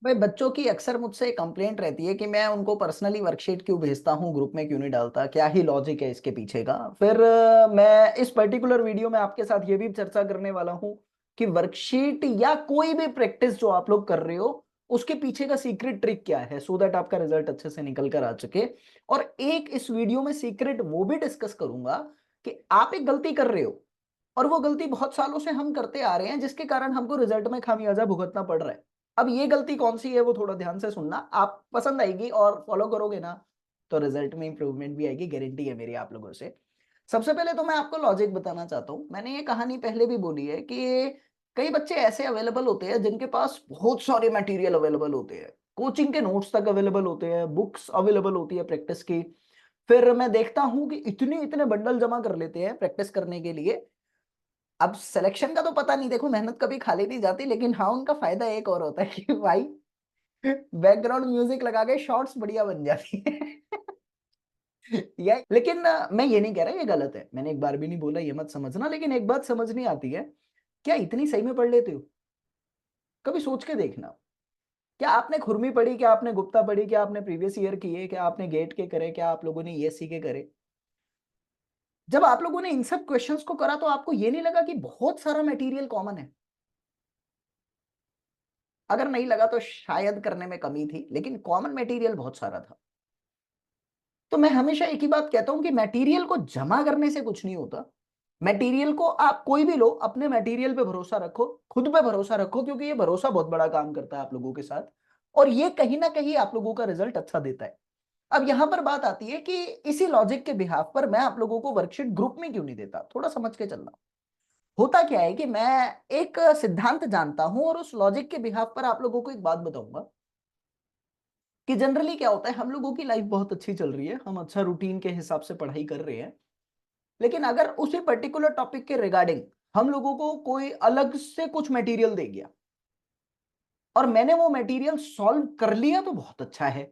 भाई बच्चों की अक्सर मुझसे कंप्लेंट रहती है कि मैं उनको पर्सनली वर्कशीट क्यों भेजता हूँ, ग्रुप में क्यों नहीं डालता, क्या ही लॉजिक है इसके पीछे का। फिर मैं इस पर्टिकुलर वीडियो में आपके साथ ये भी चर्चा करने वाला हूँ कि वर्कशीट या कोई भी प्रैक्टिस जो आप लोग कर रहे हो उसके पीछे का सीक्रेट ट्रिक क्या है, सो दैट आपका रिजल्ट अच्छे से निकल कर आ सके। और एक इस वीडियो में सीक्रेट वो भी डिस्कस करूंगा कि आप एक गलती कर रहे हो और वो गलती बहुत सालों से हम करते आ रहे हैं, जिसके कारण हमको रिजल्ट में खामियाजा भुगतना पड़ रहा है। अब ये गलती कौन सी है वो थोड़ा ध्यान से सुनना, आप पसंद आएगी और फॉलो करोगे ना तो रिजल्ट में इंप्रूवमेंट भी आएगी, गारंटी है मेरी आप लोगों से। सबसे पहले तो मैं आपको लॉजिक बताना चाहता हूं, मैंने ये कहानी पहले भी बोली है कि कई बच्चे ऐसे अवेलेबल होते हैं जिनके पास बहुत सारे मटेरियल अवेलेबल होते हैं, कोचिंग के नोट्स तक अवेलेबल होते हैं, बुक्स अवेलेबल होती है प्रैक्टिस की। फिर मैं देखता हूं कि इतने इतने बंडल जमा कर लेते हैं प्रैक्टिस करने के लिए। अब सिलेक्शन का तो पता नहीं, देखो मेहनत कभी खाली नहीं जाती, लेकिन हाँ उनका फायदा एक और होता है कि भाई बैकग्राउंड म्यूजिक लगा के शॉर्ट्स बढ़िया बन जाती है। या लेकिन मैं ये नहीं कह रहा ये गलत है, मैंने एक बार भी नहीं बोला ये मत समझना, लेकिन एक बात समझ नहीं आती है, क्या इतनी सही में पढ़ लेते हो? कभी सोच के देखना, क्या आपने खुरमी पढ़ी, क्या आपने गुप्ता पढ़ी, क्या आपने प्रीवियस ईयर किए, क्या आपने गेट के करे, क्या आप लोगों ने ईएससी के करे? जब आप लोगों ने इन सब क्वेश्चंस को करा तो आपको ये नहीं लगा कि बहुत सारा मटेरियल कॉमन है? अगर नहीं लगा तो शायद करने में कमी थी, लेकिन कॉमन मटेरियल बहुत सारा था। तो मैं हमेशा एक ही बात कहता हूं कि मटेरियल को जमा करने से कुछ नहीं होता। मटेरियल को आप कोई भी लो, अपने मटेरियल पे भरोसा रखो, खुद पे भरोसा रखो, क्योंकि ये भरोसा बहुत बड़ा काम करता है आप लोगों के साथ, और ये कहीं ना कहीं आप लोगों का रिजल्ट अच्छा देता है। अब यहां पर बात आती है कि इसी लॉजिक के बिहाफ पर मैं आप लोगों को वर्कशीट ग्रुप में क्यों नहीं देता, थोड़ा समझ के चलना। होता क्या है कि मैं एक सिद्धांत जानता हूं और उस लॉजिक के बिहाफ पर आप लोगों को एक बात बताऊंगा कि जनरली क्या होता है, हम लोगों की लाइफ बहुत अच्छी चल रही है, हम अच्छा रूटीन के हिसाब से पढ़ाई कर रहे हैं, लेकिन अगर उसी पर्टिकुलर टॉपिक के रिगार्डिंग हम लोगों को कोई अलग से कुछ मटेरियल दे गया और मैंने वो मटेरियल सॉल्व कर लिया तो बहुत अच्छा है।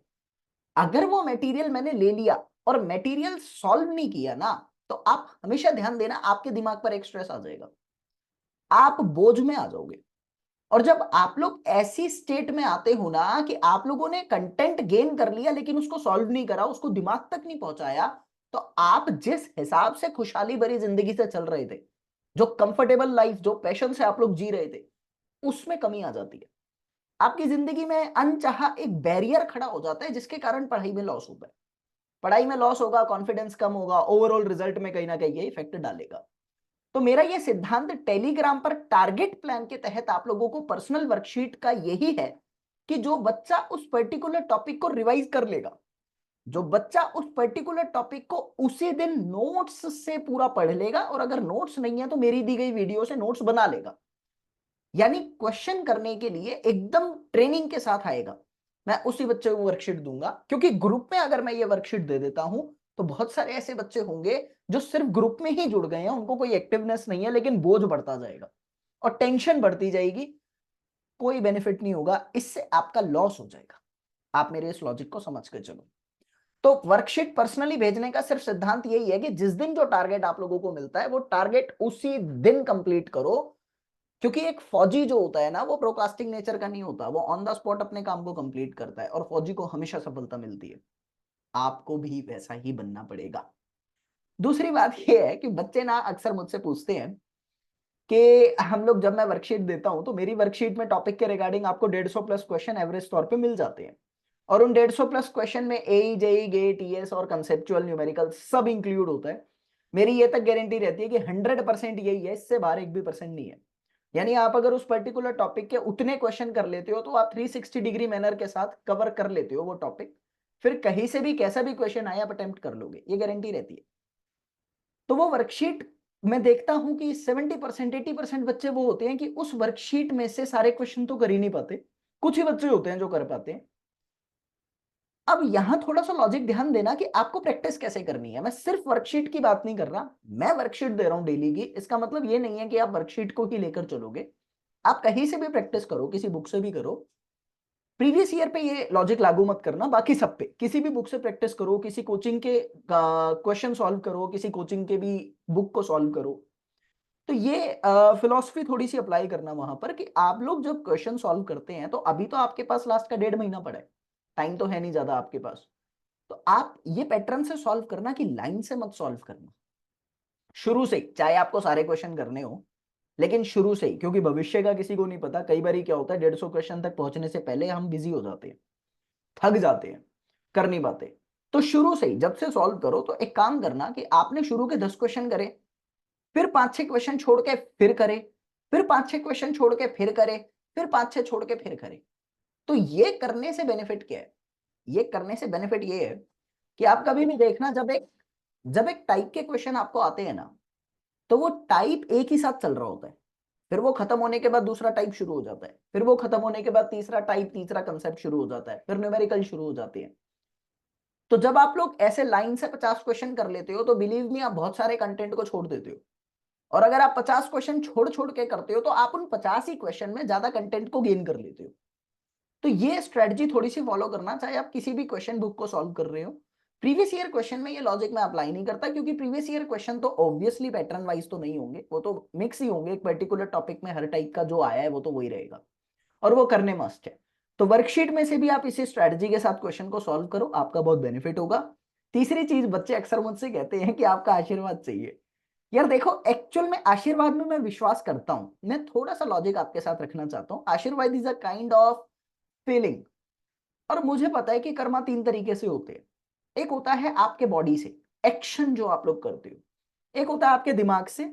अगर वो मटेरियल मैंने ले लिया और मटेरियल सॉल्व नहीं किया ना, तो आप हमेशा ध्यान देना, आपके दिमाग पर एक स्ट्रेस आ जाएगा, आप बोझ में आ जाओगे। और जब आप लोग ऐसी स्टेट में आते हो ना कि आप लोगों ने कंटेंट गेन कर लिया लेकिन उसको सॉल्व नहीं करा, उसको दिमाग तक नहीं पहुंचाया, तो आप जिस हिसाब से खुशहाली भरी जिंदगी से चल रहे थे, जो कंफर्टेबल लाइफ, जो पैशन से आप लोग जी रहे थे, उसमें कमी आ जाती है। आपकी जिंदगी में अनचाहा एक बैरियर खड़ा हो जाता है जिसके कारण पढ़ाई में लॉस होता है। पढ़ाई में लॉस होगा, कॉन्फिडेंस कम होगा, ओवरऑल रिजल्ट में कहीं ना कहीं ये इफेक्ट डालेगा। तो मेरा ये सिद्धांत टेलीग्राम पर टारगेट प्लान के तहत आप लोगों को पर्सनल वर्कशीट का यही है कि जो बच्चा उस पर्टिकुलर टॉपिक को रिवाइज कर लेगा, जो बच्चा उस पर्टिकुलर टॉपिक को उसी दिन नोट्स से पूरा पढ़ लेगा, और अगर नोट्स नहीं है तो मेरी दी गई वीडियो से नोट्स बना लेगा, यानी क्वेश्चन करने के लिए एकदम ट्रेनिंग के साथ आएगा, मैं उसी बच्चे को वर्कशीट दूंगा। क्योंकि ग्रुप में अगर मैं ये वर्कशीट दे देता हूं तो बहुत सारे ऐसे बच्चे होंगे जो सिर्फ ग्रुप में ही जुड़ गए हैं, उनको कोई एक्टिवनेस नहीं है, लेकिन बोझ बढ़ता जाएगा और टेंशन बढ़ती जाएगी, कोई बेनिफिट नहीं होगा, इससे आपका लॉस हो जाएगा। आप मेरे इस लॉजिक को समझ के चलो। तो वर्कशीट पर्सनली भेजने का सिर्फ सिद्धांत यही है कि जिस दिन जो टारगेट आप लोगों को मिलता है वो टारगेट उसी दिन कंप्लीट करो। क्योंकि एक फौजी जो होता है ना, वो प्रोकास्टिंग नेचर का नहीं होता, वो ऑन द स्पॉट अपने काम को कंप्लीट करता है और फौजी को हमेशा सफलता मिलती है। आपको भी वैसा ही बनना पड़ेगा। दूसरी बात यह है कि बच्चे ना अक्सर मुझसे पूछते हैं कि हम लोग, जब मैं वर्कशीट देता हूं तो मेरी वर्कशीट में टॉपिक के रिगार्डिंग आपको 150 प्लस क्वेश्चन एवरेज तौर पे मिल जाते हैं, और उन 150 प्लस क्वेश्चन में एई जेई गेट ईएस और कंसेप्चुअल न्यूमेरिकल सब इंक्लूड होता है। मेरी ये तक गारंटी रहती है कि 100% यही है, इससे बाहर एक भी परसेंट नहीं है। यानी आप अगर उस पर्टिकुलर टॉपिक के उतने क्वेश्चन कर लेते हो तो आप 360 डिग्री मैनर के साथ कवर कर लेते हो वो टॉपिक, फिर कहीं से भी कैसा भी क्वेश्चन आए आप अटेम्प्ट कर लोगे, ये गारंटी रहती है। तो वो वर्कशीट मैं देखता हूं कि 70% 80% बच्चे वो होते हैं कि उस वर्कशीट में से सारे क्वेश्चन तो कर ही नहीं पाते, कुछ ही बच्चे होते हैं जो कर पाते हैं। अब यहां थोड़ा सा लॉजिक ध्यान देना कि आपको प्रैक्टिस कैसे करनी है, मैं सिर्फ वर्कशीट की बात नहीं कर रहा, मैं वर्कशीट दे रहा हूं डेली की, इसका मतलब ये नहीं है कि आप वर्कशीट को ही लेकर चलोगे। आप कहीं से भी प्रैक्टिस करो, किसी बुक से भी करो। प्रीवियस ईयर पे ये लॉजिक लागू मत करना, बाकी सब पे किसी भी बुक से प्रैक्टिस करो, किसी कोचिंग के क्वेश्चन सॉल्व करो, किसी कोचिंग के भी बुक को सॉल्व करो। तो ये फिलॉसफी थोड़ी सी अप्लाई करना वहां पर कि आप लोग जब क्वेश्चन सॉल्व करते हैं तो अभी तो आपके पास लास्ट का 1.5 महीना पड़ा है, टाइम तो है नहीं ज्यादा आपके पास। तो आप ये पैटर्न से सॉल्व करना कि लाइन से मत सॉल्व करना, शुरू से, चाहे आपको सारे क्वेश्चन करने हो लेकिन शुरू से ही, क्योंकि भविष्य का किसी को नहीं पता। कई बार क्या होता है 150 क्वेश्चन तक पहुंचने से पहले हम बिजी हो जाते हैं, थक जाते हैं, कर नहीं पाते। तो शुरू से ही जब से सॉल्व करो तो एक काम करना कि आपने शुरू के 10 क्वेश्चन करे, फिर 5-6 क्वेश्चन छोड़ के फिर करे, फिर 5-6 क्वेश्चन छोड़ के फिर करे, फिर 5-6 छोड़ के फिर करे। तो ये करने से बेनिफिट क्या है? ये करने से बेनिफिट ये है कि आप कभी भी देखना, जब एक टाइप के क्वेश्चन आपको आते हैं ना, तो वो टाइप एक ही साथ चल रहा होता है, फिर वो खत्म होने के बाद दूसरा टाइप शुरू हो जाता है, फिर वो खत्म होने के बाद तीसरा टाइप, तीसरा कंसेप्ट शुरू हो जाता है, फिर न्यूमेरिकल शुरू हो जाते हैं। तो जब आप लोग ऐसे लाइन से 50 क्वेश्चन कर लेते हो तो बिलीव मी आप बहुत सारे कंटेंट को छोड़ देते हो। और अगर आप 50 क्वेश्चन छोड़ छोड़ के करते हो तो आप उन 50 ही क्वेश्चन में ज्यादा कंटेंट को गेन कर लेते हो। तो ये स्ट्रेटजी थोड़ी सी फॉलो करना, चाहे आप किसी भी क्वेश्चन बुक को सॉल्व कर रहे हो। प्रीवियस ईयर क्वेश्चन में ये लॉजिक मैं अप्लाई नहीं करता, क्योंकि प्रीवियस ईयर क्वेश्चन तो ऑब्वियसली पैटर्न वाइज तो नहीं होंगे, वो तो मिक्स ही होंगे, एक पर्टिकुलर टॉपिक में हर टाइप का जो आया है वो तो वही रहेगा, और वो करने मस्ट है। तो वर्कशीट में से भी आप इसी स्ट्रेटजी के साथ क्वेश्चन को सॉल्व करो, आपका बहुत बेनिफिट होगा। तीसरी चीज, बच्चे अक्सर मुझसे कहते हैं कि आपका आशीर्वाद चाहिए। यार देखो, एक्चुअल में आशीर्वाद में मैं विश्वास करता हूं, मैं थोड़ा सा लॉजिक आपके साथ रखना चाहता हूं। आशीर्वाद is a kind of feeling, और मुझे पता है कि कर्मा 3 तरीके से होते हैं। एक होता है आपके बॉडी से, एक्शन जो आप लोग करते हो, एक होता है आपके दिमाग से,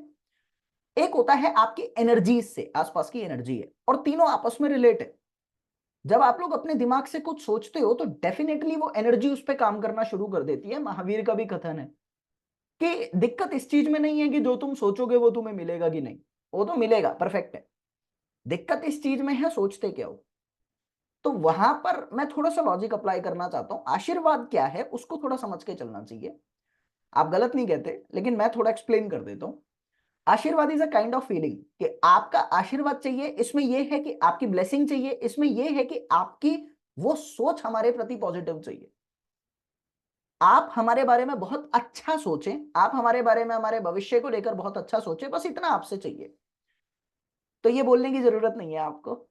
एक होता है आपकी एनर्जी से, आसपास की एनर्जी है, और तीनों आपस में रिलेट है। जब आप लोग अपने दिमाग से कुछ सोचते हो तो डेफिनेटली वो एनर्जी उस पर काम करना शुरू कर देती है। महावीर का भी कथन है कि दिक्कत इस चीज में नहीं है कि जो तुम सोचोगे वो तुम्हें मिलेगा कि नहीं, वो तो मिलेगा, परफेक्ट है। दिक्कत इस चीज में है सोचते क्या हो। तो वहां पर मैं थोड़ा सा लॉजिक अप्लाई करना चाहता हूं। आशीर्वाद क्या है उसको थोड़ा समझ के चलना चाहिए। आप गलत नहीं कहते, लेकिन मैं थोड़ा एक्सप्लेन कर देता हूं। आशीर्वाद is a kind of feeling कि आपका आशीर्वाद चाहिए, इसमें यह है कि आपकी ब्लेसिंग चाहिए, इसमें यह है कि आपकी वो सोच हमारे प्रति पॉजिटिव चाहिए। आप हमारे बारे में बहुत अच्छा सोचें, आप हमारे बारे में, हमारे भविष्य को लेकर बहुत अच्छा सोचें, बस इतना आपसे चाहिए। तो ये बोलने की जरूरत नहीं है आपको।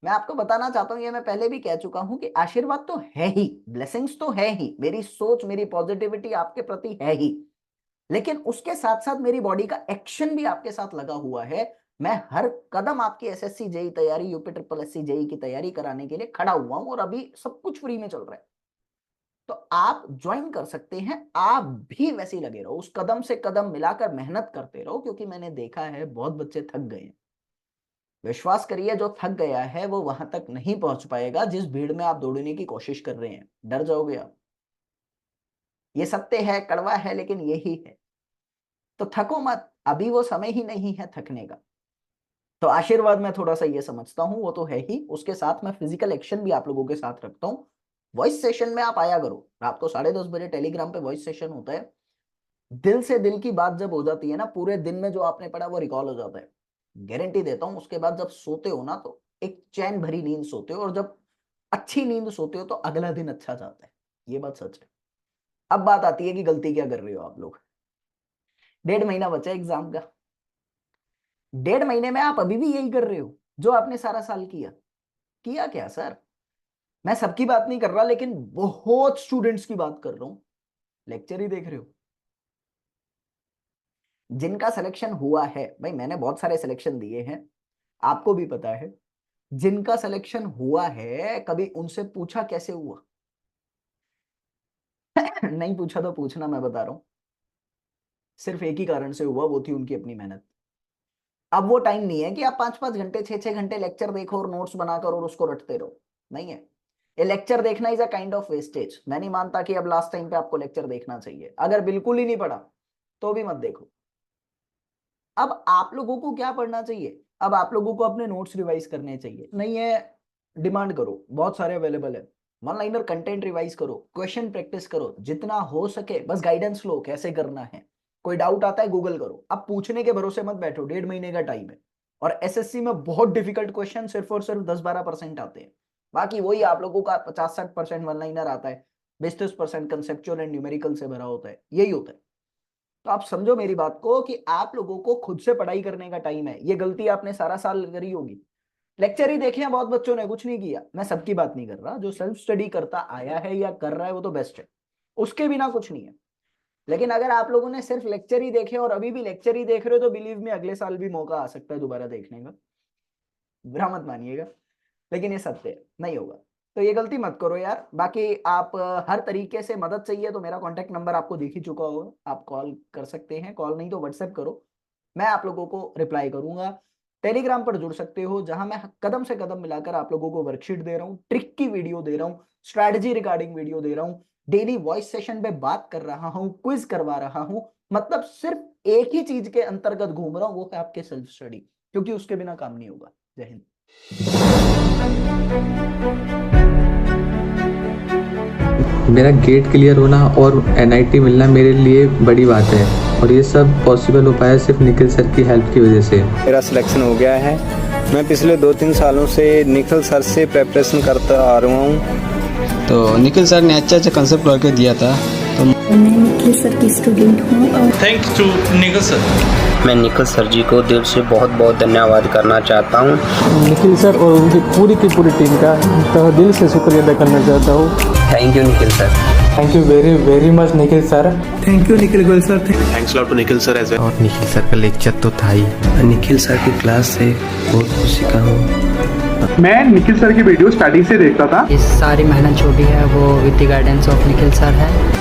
मैं आपको बताना चाहता हूं, ये मैं पहले भी कह चुका हूं कि आशीर्वाद तो है ही, ब्लेसिंग्स तो है ही, मेरी सोच, मेरी पॉजिटिविटी आपके प्रति है ही, लेकिन उसके साथ साथ मेरी बॉडी का एक्शन भी आपके साथ लगा हुआ है। मैं हर कदम आपकी एसएससी जेई तैयारी, यूपी ट्रिपल एससी जेई की तैयारी कराने के लिए खड़ा हुआ हूं, और अभी सब कुछ फ्री में चल रहा है। तो आप ज्वाइन कर सकते हैं, आप भी वैसे ही लगे रहो, उस कदम से कदम मिलाकर मेहनत करते रहो, क्योंकि मैंने देखा है बहुत बच्चे थक गए हैं। विश्वास करिए, जो थक गया है वो वहां तक नहीं पहुंच पाएगा जिस भीड़ में आप दौड़ने की कोशिश कर रहे हैं। डर जाओगे आप, ये सत्य है, कड़वा है, लेकिन यही है। तो थको मत, अभी वो समय ही नहीं है थकने का। तो आशीर्वाद में थोड़ा सा ये समझता हूं, वो तो है ही, उसके साथ मैं फिजिकल एक्शन भी आप लोगों के साथ रखता हूँ। वॉइस सेशन में आप आया करो, रात को 10:30 बजे टेलीग्राम पे वॉइस सेशन होता है। दिल से दिल की बात जब हो जाती है ना, पूरे दिन में जो आपने पढ़ा वो रिकॉल हो जाता है। गारंटी देता हूं, उसके बाद जब सोते हो ना तो एक चैन भरी नींद सोते हो, और जब अच्छी नींद सोते हो तो अगला दिन अच्छा जाता है। ये बात सच है। अब बात आती है कि गलती क्या कर रहे हो आप लोग। 1.5 महीना बचा है एग्जाम का। 1.5 महीने में आप अभी भी यही कर रहे हो जो आपने सारा साल किया। किया क्या सर? मैं सबकी बात नहीं कर रहा, लेकिन बहुत स्टूडेंट्स की बात कर रहा हूं। लेक्चर ही देख रहे हो। जिनका सिलेक्शन हुआ है, भाई मैंने बहुत सारे सिलेक्शन दिए हैं, आपको भी पता है। जिनका सिलेक्शन हुआ है, कभी उनसे पूछा कैसे हुआ? नहीं पूछा तो पूछना, मैं बता रहा हूं। सिर्फ एक ही कारण से हुआ, वो थी उनकी अपनी मेहनत। अब वो टाइम नहीं है कि आप 5-5 घंटे, 6-6 घंटे लेक्चर देखो और नोट्स बनाकर और उसको रटते रहो। नहीं है। ये लेक्चर देखना is a kind of wastage. मैं नहीं मानता कि अब लास्ट टाइम पे आपको लेक्चर देखना चाहिए। अगर बिल्कुल ही नहीं पढ़ा तो भी मत देखो। अब आप लोगों को क्या पढ़ना चाहिए? अब आप लोगों को अपने नोट्स रिवाइज करने चाहिए। नहीं है, डिमांड करो, बहुत सारे अवेलेबल है। वन लाइनर कंटेंट रिवाइज करो, क्वेश्चन प्रैक्टिस करो जितना हो सके, बस गाइडेंस लो कैसे करना है। कोई डाउट आता है गूगल करो। अब पूछने के भरोसे मत बैठो, 1.5 महीने का टाइम है। और एसएससी में बहुत डिफिकल्ट क्वेश्चन सिर्फ और सिर्फ 10-12% आते हैं। बाकी वही आप लोगों का 50-60% वन लाइनर आता है, 20-30% कंसेप्चुअल एंड न्यूमेरिकल से भरा होता है, यही होता है। तो आप समझो मेरी बात को कि आप लोगों को खुद से पढ़ाई करने का टाइम है। ये गलती आपने सारा साल करी होगी, लेक्चर ही देखे हैं बहुत बच्चों ने, कुछ नहीं किया। मैं सबकी बात नहीं कर रहा, जो सेल्फ स्टडी करता आया है या कर रहा है वो तो बेस्ट है, उसके बिना कुछ नहीं है। लेकिन अगर आप लोगों ने सिर्फ लेक्चर ही देखे और अभी भी लेक्चर ही देख रहे हो तो बिलीव में अगले साल भी मौका आ सकता है दोबारा देखने का, बुरा मत मानिएगा, लेकिन ये सत्य है, नहीं होगा। तो ये गलती मत करो यार। बाकी आप हर तरीके से मदद चाहिए तो मेरा कॉन्टेक्ट नंबर आपको दिख ही चुका होगा, आप कॉल कर सकते हैं, कॉल नहीं तो व्हाट्सएप करो, मैं आप लोगों को रिप्लाई करूंगा। टेलीग्राम पर जुड़ सकते हो, जहां मैं कदम से कदम मिलाकर आप लोगों को वर्कशीट दे रहा हूँ, ट्रिक की वीडियो दे रहा हूँ, स्ट्रैटेजी रिगार्डिंग वीडियो दे रहा हूँ, डेली वॉइस सेशन पे बात कर रहा हूँ, क्विज करवा रहा हूँ। मतलब सिर्फ एक ही चीज के अंतर्गत घूम रहा हूँ, वो है आपके सेल्फ स्टडी, क्योंकि उसके बिना काम नहीं होगा। जय हिंद। मेरा गेट क्लियर होना और NIT मिलना मेरे लिए बड़ी बात है, और ये सब पॉसिबल हो पाया सिर्फ निखिल सर की हेल्प की वजह से। मेरा सिलेक्शन हो गया है। मैं पिछले 2-3 सालों से निखिल सर से प्रिपरेशन करता आ रहा हूँ। तो निखिल सर ने अच्छा कंसेप्ट करके दिया था। तो मैं निखिल सर की स्टूडेंट हूँ और थैंक टू निखिल सर। मैं निखिल सर जी को दिल से बहुत बहुत धन्यवाद करना चाहता हूँ। निखिल सर और उनकी पूरी टीम का तहे दिल से शुक्रिया अदा करना चाहता हूँ। Thank you Nikhil sir. Thank you very much Nikhil sir. Thank you Nikhil Goyal sir. Thanks lot to Nikhil sir as well. और निखिल सर का लेक्चर तो था ही। निखिल सर की क्लास से बहुत कुछ सीखा हूँ। मैं निखिल सर की वीडियो स्टार्टिंग से देखता था। इस सारी मेहनत छोड़ी है वो with the guidance of Nikhil sir है।